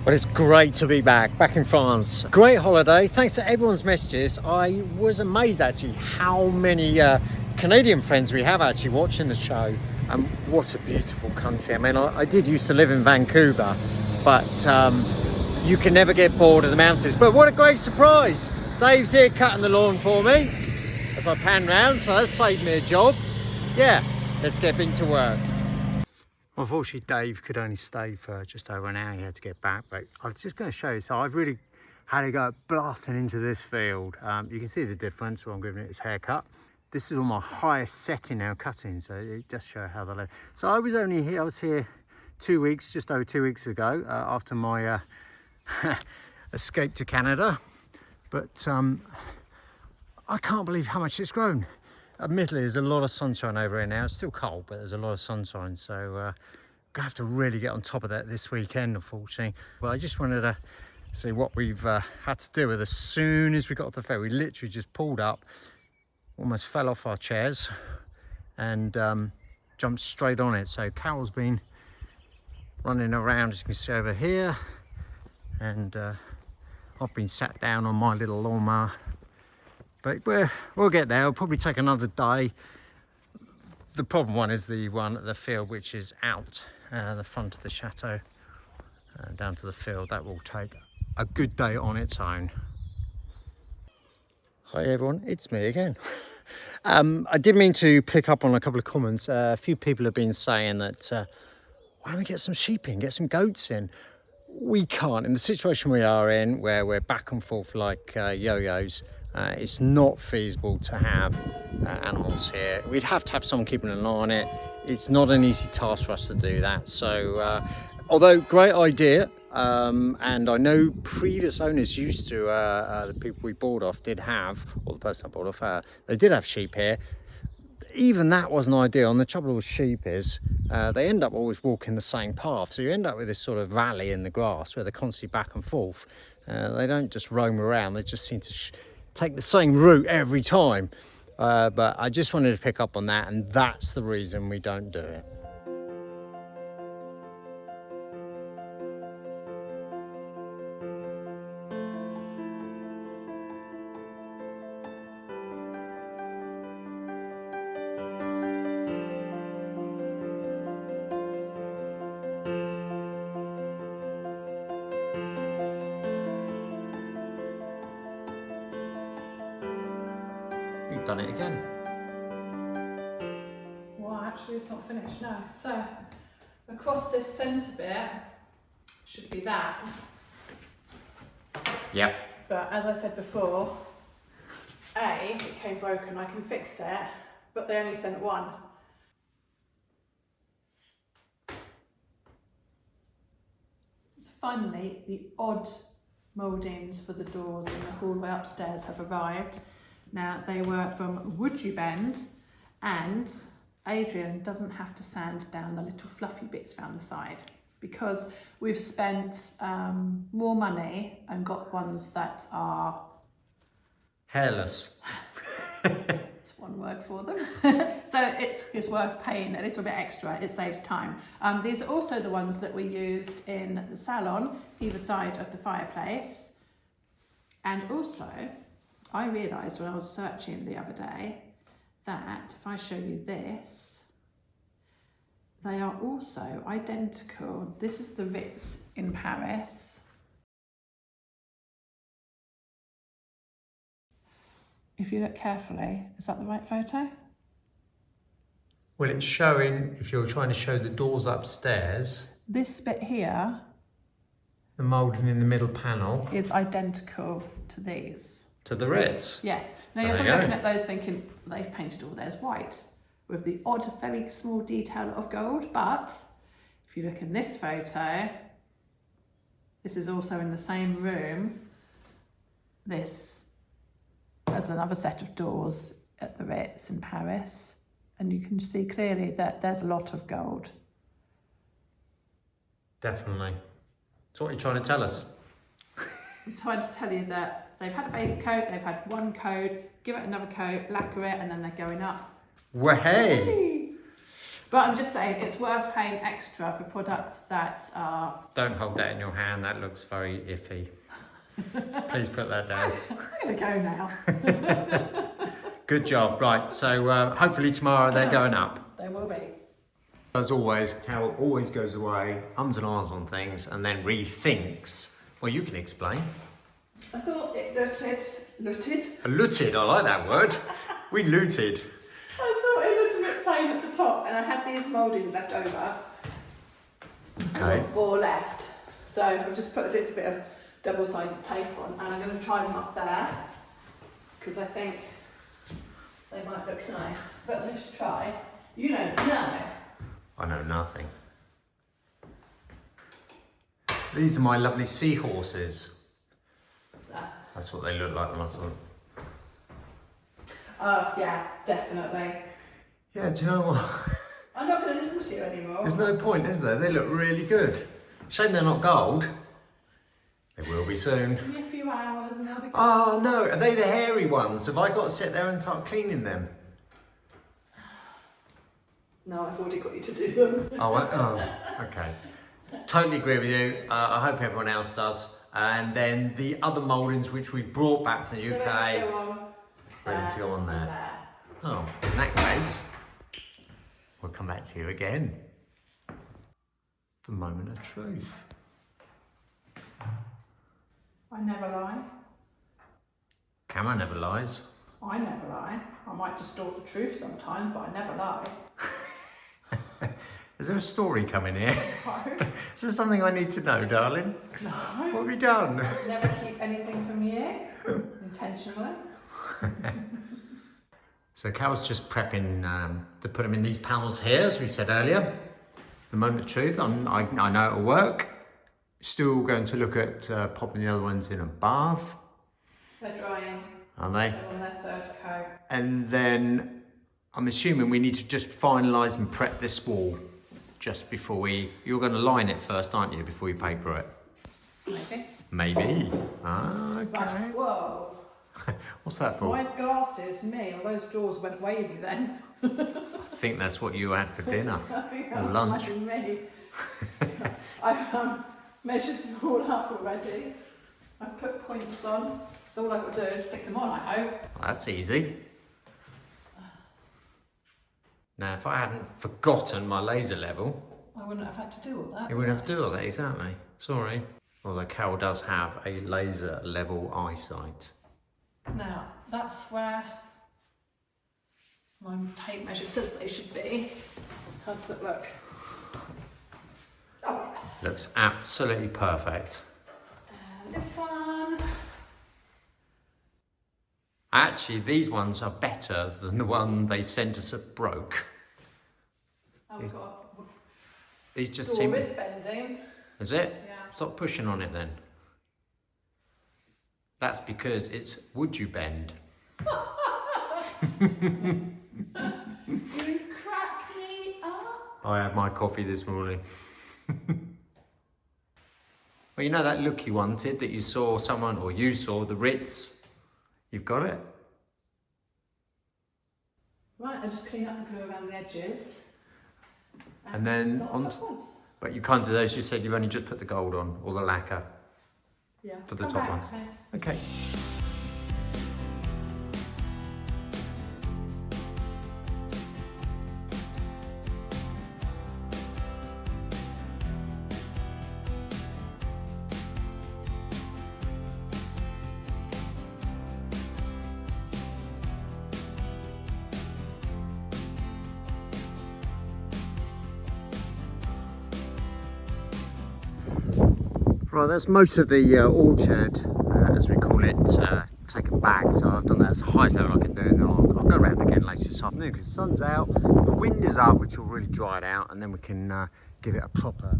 But it's great to be back in France. Great holiday. Thanks to everyone's messages. I was amazed actually how many Canadian friends we have actually watching the show. And what a beautiful country. I mean, I did used to live in Vancouver, but you can never get bored of the mountains. But what a great surprise. Dave's here cutting the lawn for me as I pan round, so that's saved me a job. Yeah, let's get into work. Unfortunately, Dave could only stay for just over an hour. He had to get back, but I was just going to show you. So I've really had to go blasting into this field. You can see the difference when I'm giving it its haircut. This is all my highest setting now cutting, so it does show how the left. So I was here 2 weeks, just over 2 weeks ago, after my escape to Canada. But I can't believe how much it's grown. Admittedly, there's a lot of sunshine over here now. It's still cold, but there's a lot of sunshine. So gonna have to really get on top of that this weekend, unfortunately. Well, I just wanted to see what we've had to do with as soon as we got off the ferry. We literally just pulled up, almost fell off our chairs and jumped straight on it. So Carol's been running around, as you can see over here. And I've been sat down on my little lawnmower. But we'll get there. It'll probably take another day. The problem one is the one at the field, which is out the front of the chateau down to the field. That will take a good day on its own. Hi everyone, it's me again. I did mean to pick up on a couple of comments. A few people have been saying that why don't we get some sheep in, get some goats in? We can't. In the situation we are in, where we're back and forth like yo-yos, it's not feasible to have animals here. We'd have to have someone keeping an eye on it. It's not an easy task for us to do that. So, although great idea, and I know previous owners used to, the people we bought off did have, or the person I bought off, they did have sheep here. Even that wasn't ideal, and the trouble with sheep is they end up always walking the same path, so you end up with this sort of valley in the grass where they're constantly back and forth. They don't just roam around, they just seem to take the same route every time. But I just wanted to pick up on that, and that's the reason we don't do it. You've done it again. Well, actually it's not finished, no. So, across this centre bit should be that. Yep. But as I said before, it came broken, I can fix it, but they only sent one. Finally, the odd mouldings for the doors in the hallway upstairs have arrived. Now, they were from Would You Bend, and Adrian doesn't have to sand down the little fluffy bits around the side because we've spent more money and got ones that are hairless. It's one word for them. So it's worth paying a little bit extra, it saves time. These are also the ones that we used in the salon, either side of the fireplace. And also, I realised when I was searching the other day that if I show you this, they are also identical. This is the Ritz in Paris. If you look carefully, is that the right photo? Well, it's showing, if you're trying to show the doors upstairs, This bit here the moulding in the middle panel is identical to these. to the Ritz. Yes. Now There you're you probably go. looking at those thinking they've painted all theirs white with the odd, very small detail of gold. But if you look in this photo, this is also in the same room. This is another set of doors at the Ritz in Paris. And you can see clearly that there's a lot of gold. Definitely. So what are you trying to tell us? I'm trying to tell you that they've had a base coat, they've had one coat, give it another coat, lacquer it, and then they're going up. Well, hey! But I'm just saying, it's worth paying extra for products that are... Don't hold that in your hand, that looks very iffy. Please put that down. I'm going to go now. Good job. Right, so hopefully tomorrow they're going up. They will be. As always, Carol always goes away, ums and ahs on things, and then rethinks. Well, you can explain. I thought it looted. Looted, I like that word. We looted. I thought it looked a bit plain at the top, and I had these mouldings left over. Okay. I've got 4 left. So I've just put a little bit of double-sided tape on, and I'm going to try them up there, because I think they might look nice. But let's try. You don't know. I know nothing. These are my lovely seahorses. That's what they look like when I saw them. Oh, yeah, definitely. Yeah, do you know what? I'm not going to listen to you anymore. There's no point, is there? They look really good. Shame they're not gold. They will be soon. Give me a few hours and they'll be... Oh no, are they the hairy ones? Have I got to sit there and start cleaning them? No, I've already got you to do them. Okay. Totally agree with you. I hope everyone else does. And then the other mouldings which we brought back from the UK, ready to go on there. Oh, in that case, we'll come back to you again. The moment of truth. I never lie. Camera never lies. I never lie. I might distort the truth sometimes, but I never lie. Is there a story coming here? No. Is there something I need to know, darling? No. What have you done? Never keep anything from you, intentionally. So Carol's just prepping to put them in these panels here, as we said earlier. The moment of truth, I know it'll work. Still going to look at popping the other ones in a bath. They're drying. Are they? They're on their 3rd coat. And then I'm assuming we need to just finalise and prep this wall just before you're going to line it first, aren't you, before you paper it? Maybe. Maybe. Ah, okay. Right. Whoa. What's that for? My glasses, me, all those doors went wavy then. I think that's what you had for dinner I think or that was lunch. me. I've measured them all up already. I've put points on. So all I've got to do is stick them on, I hope. That's easy. Now, if I hadn't forgotten my laser level, I wouldn't have had to do all that. you wouldn't have to do all that, exactly. Sorry. Although Carol does have a laser level eyesight. Now, that's where my tape measure says they should be. How does it look? Oh, yes. Looks absolutely perfect. And this one. Actually, these ones are better than the one they sent us at broke. Oh, we've got These just door seem... is bending. Is it? Yeah. Stop pushing on it then. That's because it's would you bend. You crack me up. I had my coffee this morning. Well, you know that look you wanted that you saw someone, or you saw the Ritz? You've got it. Right, I just clean up the glue around the edges. And then start on. upwards. But you can't do those. You said you've only just put the gold on, or the lacquer. Yeah. For the Come top back ones. to me. Okay. Right, that's most of the orchard, as we call it, taken back. So I've done that as high as level I can do, and then I'll go around again later this afternoon because the sun's out, the wind is up, which will really dry it out, and then we can give it a proper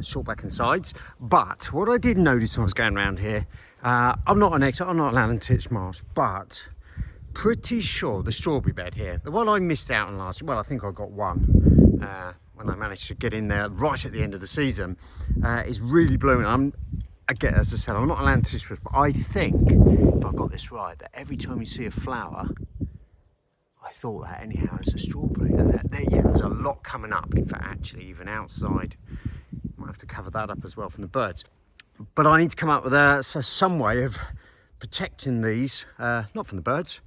short back and sides. But what I did notice when I was going around here, I'm not an expert, I'm not an Alan Titchmarsh, but pretty sure the strawberry bed here, the one I missed out on last year, well, I think I got one. When I managed to get in there right at the end of the season, is really blooming. Again, as I said, I'm not an antiquist, but I think, if I got this right, that every time you see a flower, I thought that anyhow as a strawberry. And yeah, there's a lot coming up. In fact, actually, even outside, might have to cover that up as well from the birds. But I need to come up with some way of protecting these, not from the birds,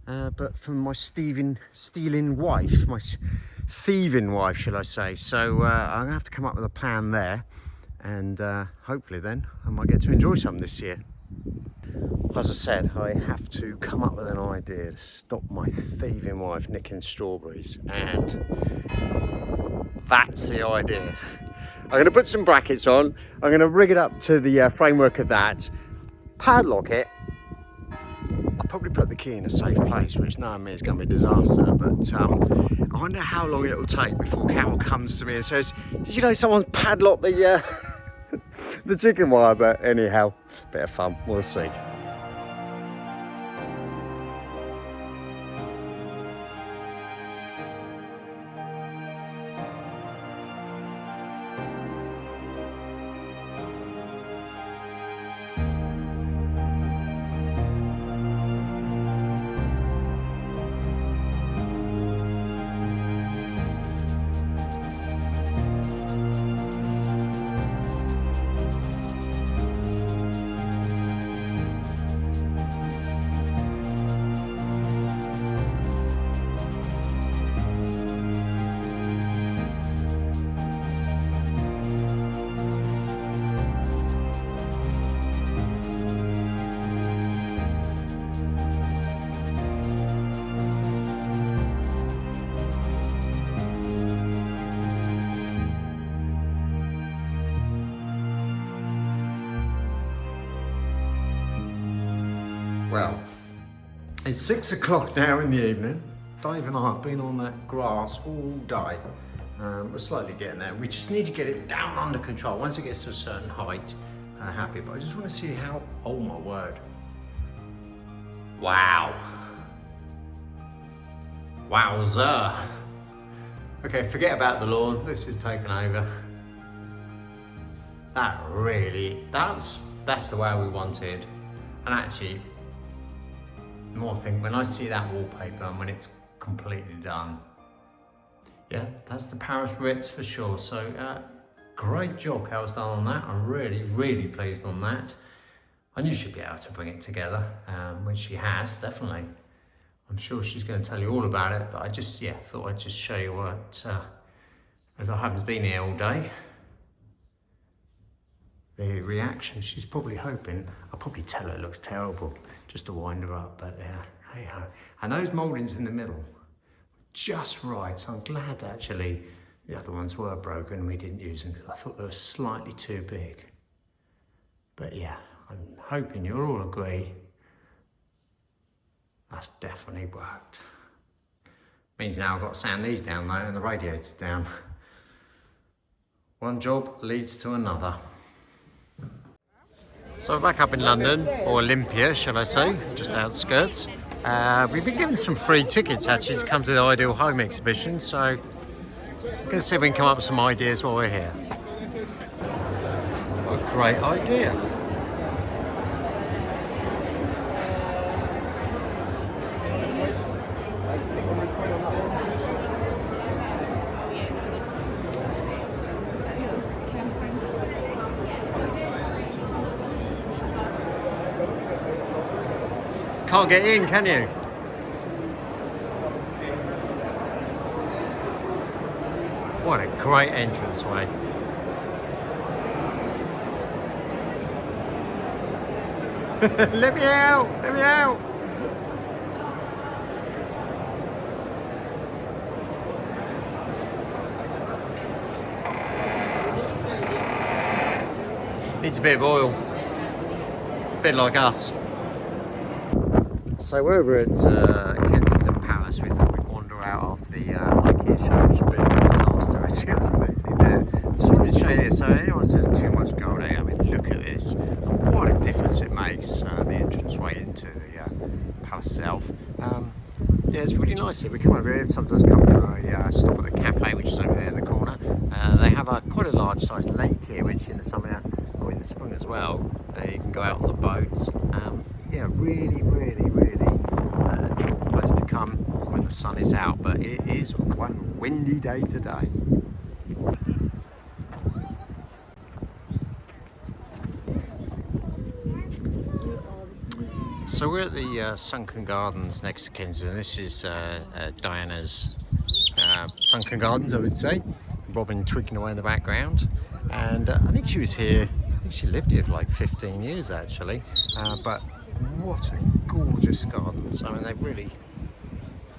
but from my stealing wife, my thieving wife, shall I say. So I'm gonna have to come up with a plan there, and hopefully then I might get to enjoy some this year. As I said, I have to come up with an idea to stop my thieving wife nicking strawberries, and that's the idea. I'm going to put some brackets on, I'm going to rig it up to the framework of that, padlock it. I'll probably put the key in a safe place, which knowing me is going to be a disaster, but I wonder how long it'll take before Carol comes to me and says, did you know someone's padlocked the the chicken wire? But anyhow, bit of fun, we'll see. Well, it's 6 o'clock now in the evening. Dave and I have been on that grass all day. We're slowly getting there. We just need to get it down under control. Once it gets to a certain height, I'm happy. But I just want to see how, oh my word. Wow. Wowza. Okay, forget about the lawn. This is taken over. That really, that's the way we wanted. And actually, the more thing, when I see that wallpaper and when it's completely done, yeah, that's the Paris Ritz for sure. So great job Carol's done on that. I'm really, really pleased on that. I knew she'd be able to bring it together, which she has, definitely. I'm sure she's going to tell you all about it, but I just, yeah, thought I'd just show you what, as I haven't been here all day, the reaction. She's probably hoping, I'll probably tell her it looks terrible, just to wind her up, but hey ho. And those mouldings in the middle, just right, so I'm glad actually the other ones were broken and we didn't use them, because I thought they were slightly too big. But yeah, I'm hoping you'll all agree that's definitely worked. Means now I've got to sand these down though and the radiators down. One job leads to another. So we're back up in London, or Olympia shall I say, just outskirts. We've been given some free tickets actually to come to the Ideal Home exhibition, so we're going to see if we can come up with some ideas while we're here. What a great idea. Can't get in, can you? What a great entranceway. Let me out! Let me out! Needs a bit of oil. A bit like us. So we're over at Kensington Palace. We thought we'd wander out after the IKEA show, which would be a disaster actually. I don't know anything there. Just wanted to show you this. So anyone says too much gold, I mean, look at this. And what a difference it makes, the entranceway into the palace itself. Yeah, it's really nice here. We come over here, sometimes come for a stop at the cafe, which is over there in the corner. They have quite a large sized lake here, which in the summer, or in the spring as well, you can go out on the boats. Yeah, really, really, really enjoyable place to come when the sun is out, but it is one windy day today. So we're at the Sunken Gardens next to Kensington. This is Diana's Sunken Gardens, I would say. Robin twigging away in the background. And I think she was here, I think she lived here for like 15 years actually. But what a gorgeous gardens. I mean, they've really,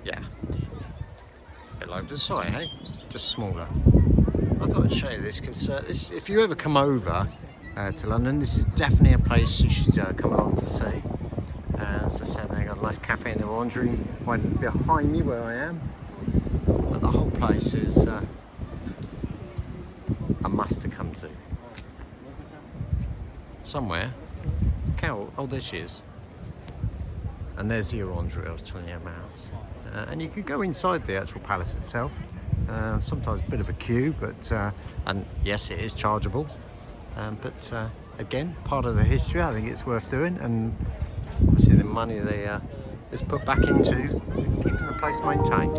yeah. A bit like Versailles, hey? Just smaller. I thought I'd show you this because if you ever come over to London, this is definitely a place you should come along to see. As I said, they've got a nice cafe in the orangery right behind me where I am. But the whole place is a must to come to. Somewhere. Carol, oh there she is. And there's the orangery I was telling you about. And you could go inside the actual palace itself. Sometimes a bit of a queue, but and yes, it is chargeable. But again, part of the history. I think it's worth doing, and obviously the money they is put back into keeping the place maintained.